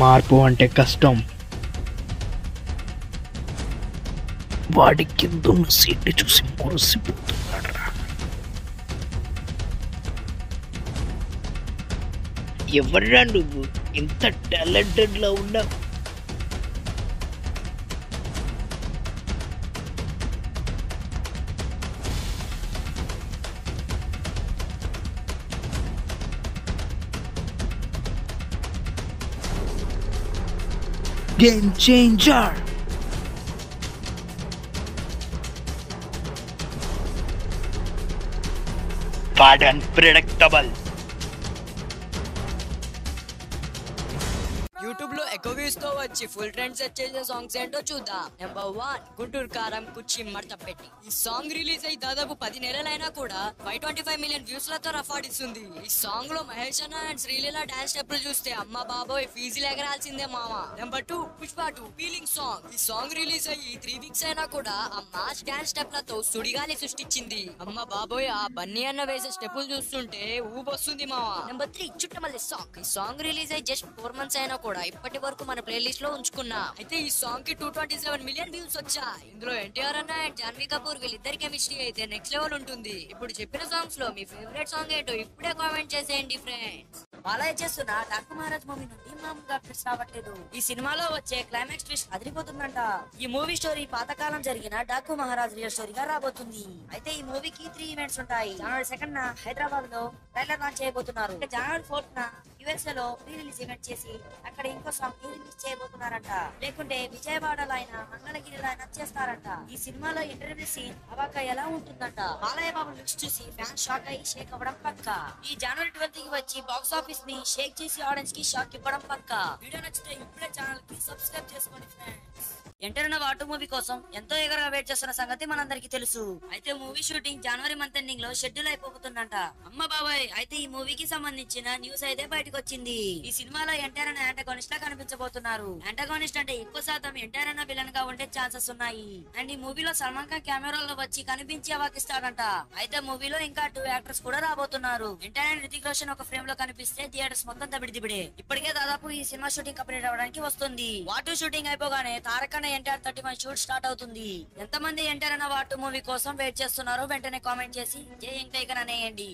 మార్పు అంటే కష్టం. వాడి కిందున్న సీట్ని చూసి మురిసిపోతున్నాడు రా. ఎవర్రా నువ్వు ఇంత టాలెంటెడ్ లా ఉన్నావు? Game changer. But unpredictable. YouTube లో ఎక్కువ వ్యూస్ తో వచ్చి ఫుల్ ట్రెండ్ సెట్ చేసే సాంగ్స్ ఏంటో చూద్దాం. నెంబర్ 1 గుంటూరు కారం కుచ్చి మడత పెట్టి. ఈ సాంగ్ రిలీజ్ అయ్యి దాదాపు 10 నెలలైనా కూడా 525 మిలియన్ వ్యూస్ లతో రఫాడిస్తుంది. ఈ సాంగ్ లో మహేష్ అన్న అండ్ శ్రీలీల డాన్స్ స్టెప్పులు చూస్తే అమ్మ బాబోయ్ ఫీజులు ఎగరాల్సిందే మామ. Number 2 Pushpa 2 feeling song. ఈ సాంగ్ రిలీజ్ అయ్యి 3 వీక్స్ అయినా కూడా ఆ మాస్ డాన్స్ స్టెప్లతో సుడిగాలి సృష్టించింది. అమ్మ బాబోయ్ ఆ బన్నీ అన్న వేసే స్టెప్పులు చూస్తుంటే ఊబొస్తుంది మామ. Number 3 Chuttamalle song. ఈ సాంగ్ రిలీజ్ అయ్యి జస్ట్ 4 మంత్స్ అయినా కూడా ఇప్పటి వరకు మన ప్లేలిస్ట్ లో ఉంచుకున్నా. అయితే ఈ సాంగ్ కి 227 మిలియన్ వ్యూస్ వచ్చాయి. ఇందులో ఎన్టీఆర్ అన్న అండ్ జాన్వీ కపూర్ వీళ్ళిద్దరి కెమిస్ట్రీ అయితే నెక్స్ట్ లెవెల్ ఉంటుంది. ఇప్పుడు చెప్పిన సాంగ్స్ లో మీ ఫేవరెట్ సాంగ్ ఏంటో ఇప్పుడే కామెంట్ చేసేయండి ఫ్రెండ్స్. బాలయ్య చేస్తున్న డాక్టర్ మహారాజ్ మూవీ నుండి మామూలుగా ట్విస్ట్ రావట్లేదు. ఈ సినిమాలో వచ్చే క్లైమాక్స్ ట్విస్ట్ అదిరిపోతుందంట. ఈ మూవీ స్టోరీ పాతకాలం జరిగిన డాకు మహారాజ్ రియల్ స్టోరీగా రాబోతుంది. అయితే ఈ మూవీకి 3 ఈవెంట్స్ ఉంటాయి. జనవరి 2న హైదరాబాద్ లో ట్రైలర్ లాంచ్ చేయబోతున్నారు. జనవరి 4న యుఎస్ఏ లో ప్రీ రిలీజ్ ఈవెంట్ చేసి అక్కడ ఇంకో సాంగ్ రిలీజ్ చేయబోతున్నారంట. లేకుంటే విజయవాడలో అయినా మంగళగిరిలో అయినా చేస్తారంట. ఈ సినిమాలో ఇంటర్వ్యూ సీన్ అవాక ఎలా ఉంటుందంట. బాలయ్య బాబు లుక్స్ చూసి ఫ్యాన్స్ షాక్ అయ్యి షేక్ అవ్వడం పక్క. ఈ జనవరి 12కి వచ్చి బాక్స్ ఆఫీస్ ని షేక్ చేసి ఆడియన్స్ కి షాక్ ఇవ్వడం పక్క. వీడియో నచ్చితే ఇప్పుడే ఛానల్ కి సబ్స్క్రైబ్ చేసుకోండి ఫ్రెండ్స్. ఎంటర్ వాటు మూవీ కోసం ఎంతో ఎగరగా వెయిట్ చేస్తున్న సంగతి మనందరికి తెలుసు. అయితే మూవీ షూటింగ్ జనవరి మంత్ ఎండింగ్ లో షెడ్యూల్ అయిపోతుందంట. అమ్మ బాబాయ్ అయితే ఈ మూవీకి సంబంధించిన న్యూస్ అయితే బయటకు వచ్చింది. ఈ సినిమాలో ఎంటర్ అనే యాంటగోనిస్ట్ లా కనిపించబోతున్నారు. యాంటగోనిస్ట్ అంటే ఎక్కువ శాతం ఎంటర్ అన్న విలన్ గా ఉండే ఛాన్సెస్ ఉన్నాయి. అండ్ ఈ మూవీలో సల్మాన్ ఖాన్ కెమెరాలో వచ్చి కనిపించి అవాకిస్తాడంట. అయితే మూవీలో ఇంకా 2 యాక్టర్స్ కూడా రాబోతున్నారు. ఎంటర్ అండ్ రితిక్ రోషన్ ఒక ఫ్రేమ్ లో కనిపిస్తే థియేటర్స్ మొత్తం దబిడిదిబిడే. ఇప్పటికే దాదాపు ఈ సినిమా షూటింగ్ కంప్లీట్ అవ్వడానికి వస్తుంది. వాటు షూటింగ్ అయిపోగానే తారక్ ఎన్టీఆర్ 31 షూట్ స్టార్ట్ అవుతుంది. ఎంతమంది ఎంటర్ అన్న వాటు మూవీ కోసం వెయిట్ చేస్తున్నారో వెంటనే కామెంట్ చేసి జై ఎంకైకన్ అనేయండి.